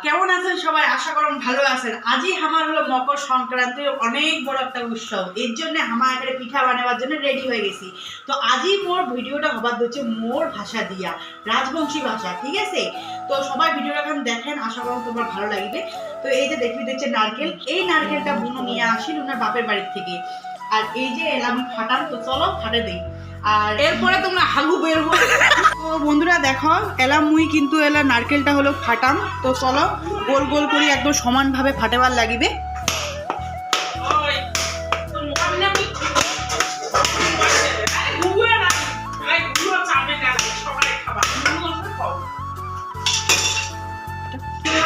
কেমন আছেন সবাই? আশা করুন ভালো আছেন। আজই আমার হলো মকর সংক্রান্তির অনেক বড় একটা উৎসব, এর জন্য আমার এখানে পিঠা বানাবার জন্য রেডি হয়ে গেছি। তো আজই মোর ভিডিওটা হবার হচ্ছে মোর ভাষা দিয়া, রাজবংশী ভাষা, ঠিক আছে? তো সবাই ভিডিওটা এখন দেখেন, আশা করুন তোমার ভালো লাগবে। তো এই যে দেখছে নারকেল, এই নারকেলটা বুনো নিয়ে আসিল ওনার বাপের বাড়ির থেকে। আর এই যে এলাম ফাটান, তো চলো ফাটে দেই, আর এরপরে তোমরা হাগু বের হবে। তো বন্ধুরা দেখো, এলাম মুই কিন্তু এলা নারকেলটা হলো ফাটাম। তো চলো গোল গোল করে একদম সমানভাবে ফাটাবার লাগিবে।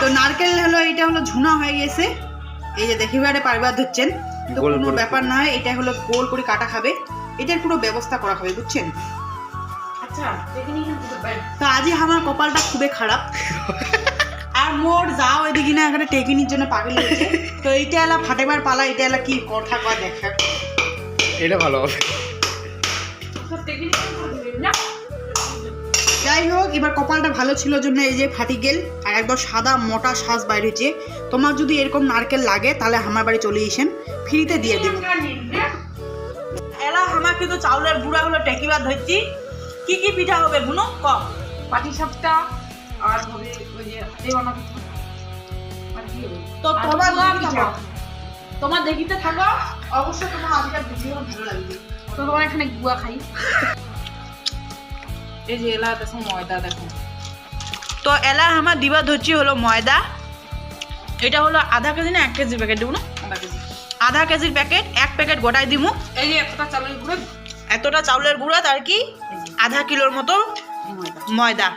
তো নারকেল হলো এটা হলো ঝুনা হয়ে গেছে, এই যে দেখিবারে পারবার ধরছেন। তো কোনো ব্যাপার নয়, এটা হলো গোল করে কাটা খাবে, এটার পুরো ব্যবস্থা করা হবে, বুঝছেন? তো আজই আমার কপালটা খুবই খারাপ, আর মোর যাও এদিকে না এখানে টেকিনির জন্য পাগল হয়েছে। তো এইটা এলা ফাটেবার পালা, এটা এলা কি কথা কয় দেখা, এটা ভালো হবে। যাই হোক, এবার কপালটা ভালো ছিল জন্য এই যে ফাটি গেল, আর একদম সাদা মোটা শ্বাস বাইর হয়েছে। তোমার যদি এরকম নারকেল লাগে তাহলে আমার বাড়ি চলে আসেন, ফ্রিতে দিয়ে দেব। এলা আমার কিন্তু চাউলের গুঁড়া হলো টেকিবার ধরছি। কি কি পিঠা হবে বুনো ক? পাটি সাপটা আর হবে ওই যে হাতে বানানো আর কি হবে তো আর তোমার গুয়া দেখিতে পিঠা। থাকো। তোমার দেখিতে থাকো, অবশ্যই তোমার আজকের ভিডিও ভালো লাগবে। তো তোমার এখানে গুয়া খাই। এই যে এলা দেখো ময়দা দেখো। তো এলা আমার দিবা ধরছি হলো ময়দা, এটা হলো আধা কেজি না 1 কেজির প্যাকেট দেবো না? আধা কেজির প্যাকেট, 1 প্যাকেট গোটাই দিব। এই যে এতটা চালের গুঁড়ো, এতটা চাউলের গুঁড়া আর কি আধা কিলোর মতো ময়দা। ময়দা।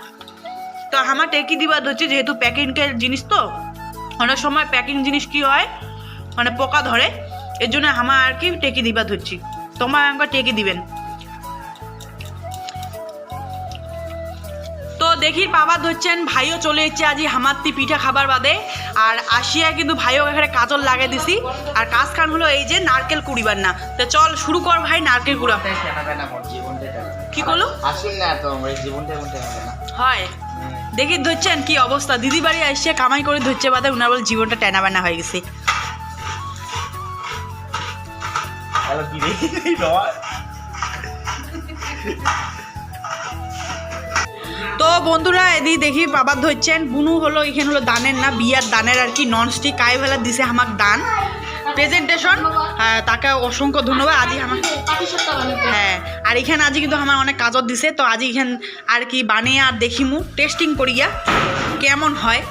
তো আমার টেকি দিবা ধরছি, যেহেতু প্যাকিংয়ের জিনিস, তো অনেক সময় প্যাকিং জিনিস কি হয় মানে পোকা ধরে, এর জন্য আমার আর কি টেকি দিবা ধরছি। তোমার আমাকে টেকি দিবেন। তো দেখি বাবা ধরছেন, ভাইও চলে এসছে আজ হামাত্তি পিঠা খাবার বাদে। আর আসিয়া কিন্তু ভাইও এখানে কাজল লাগিয়ে দিছি, আর কাজ কান হলো এই যে নারকেল কুড়িবার না। তো চল শুরু কর ভাই, নারকেল কুড়া। কি করলো আসুন না, তো আমার জীবনটা এমনটা হবে না হয়। দেখি ধরছেন কি অবস্থা, দিদি বাড়ি আসছে কামাই করে ধরছে বাদে উনার বল জীবনটা টেনা বানা হয়ে গেছে। হ্যালো কি রে তো বন্ধুরা এদিকে দেখি বাবা ধরছেন, বুনু হলো এখানে হলো দানের না বিয়ার দানের আর কি ননস্টিক কাই ভেলা দিছে আমাকে দান প্রেজেন্টেশন। তাকে অসংখ্য ধন্যবাদ। আজই আমার হ্যাঁ, আর এখানে আজই কিন্তু আমার অনেক কাজত দিছে। তো আজই এখানে আর কি বানিয়ে আর দেখিমু টেস্টিং করিয়া কেমন হয়।